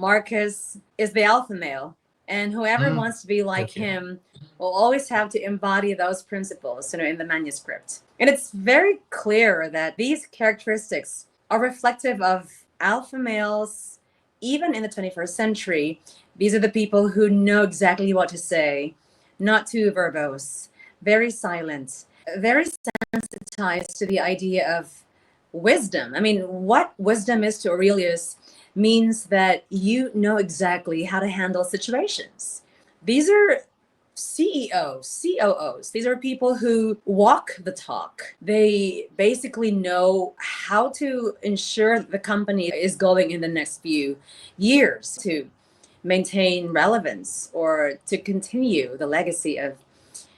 Marcus is the alpha male, and whoever wants to be like him will always have to embody those principles, in the manuscript. And it's very clear that these characteristics are reflective of alpha males, even in the 21st century. These are the people who know exactly what to say, not too verbose, very silent, very sensitized to the idea of wisdom. I mean, what wisdom is to Aurelius means that you know exactly how to handle situations. These are CEOs, COOs. These are people who walk the talk. They basically know how to ensure the company is going in the next few years, to maintain relevance or to continue the legacy of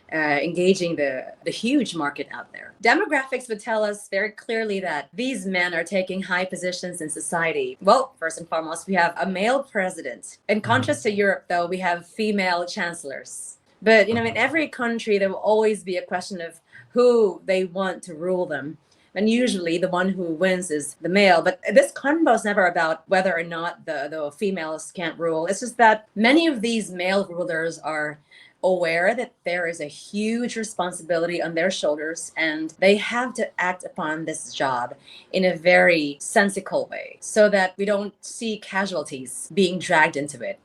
engaging the huge market out there. Demographics would tell us very clearly that these men are taking high positions in society. Well, first and foremost, we have a male president. In contrast to Europe, though, we have female chancellors. But, in every country, there will always be a question of who they want to rule them. And usually the one who wins is the male. But this convo is never about whether or not the females can't rule. It's just that many of these male rulers are aware that there is a huge responsibility on their shoulders, and they have to act upon this job in a very sensical way so that we don't see casualties being dragged into it.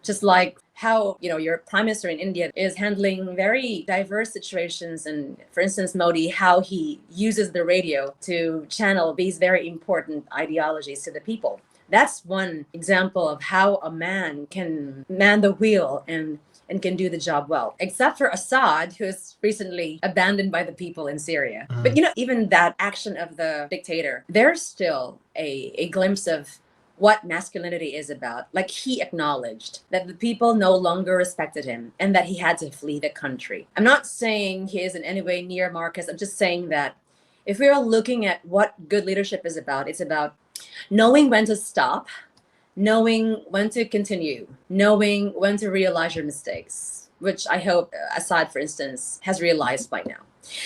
Just like how, your prime minister in India is handling very diverse situations. And for instance, Modi, how he uses the radio to channel these very important ideologies to the people. That's one example of how a man can man the wheel and can do the job well, except for Assad, who is recently abandoned by the people in Syria. But even that action of the dictator, there's still a glimpse of what masculinity is about. Like, he acknowledged that the people no longer respected him and that he had to flee the country. I'm not saying he is in any way near Marcus. I'm just saying that if we are looking at what good leadership is about, it's about knowing when to stop, knowing when to continue, knowing when to realize your mistakes, which I hope Assad, for instance, has realized by now.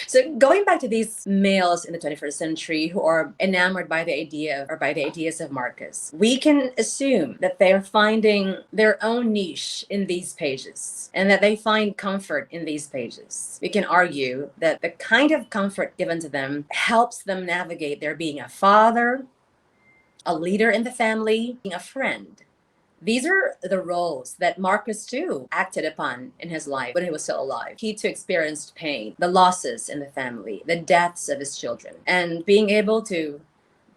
So going back to these males in the 21st century who are enamored by the idea or by the ideas of Marcus, we can assume that they are finding their own niche in these pages and that they find comfort in these pages. We can argue that the kind of comfort given to them helps them navigate their being a father, a leader in the family, being a friend. These are the roles that Marcus too acted upon in his life when he was still alive. He too experienced pain, the losses in the family, the deaths of his children. And being able to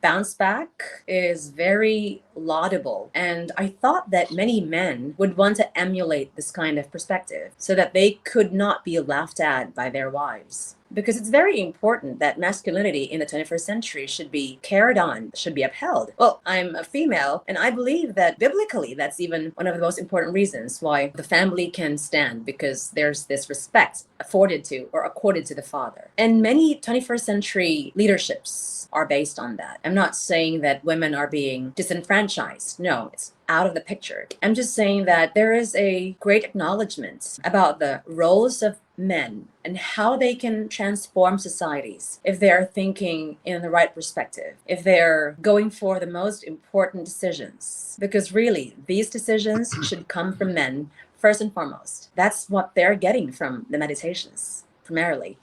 bounce back is very laudable. And I thought that many men would want to emulate this kind of perspective so that they could not be laughed at by their wives. Because it's very important that masculinity in the 21st century should be carried on, should be upheld. Well, I'm a female, and I believe that biblically, that's even one of the most important reasons why the family can stand, because there's this respect afforded to or accorded to the father. And many 21st century leaderships are based on that. I'm not saying that women are being disenfranchised. No, it's out of the picture. I'm just saying that there is a great acknowledgement about the roles of men and how they can transform societies if they're thinking in the right perspective, if they're going for the most important decisions. Because really, these decisions should come from men first and foremost. That's what they're getting from the meditations, primarily.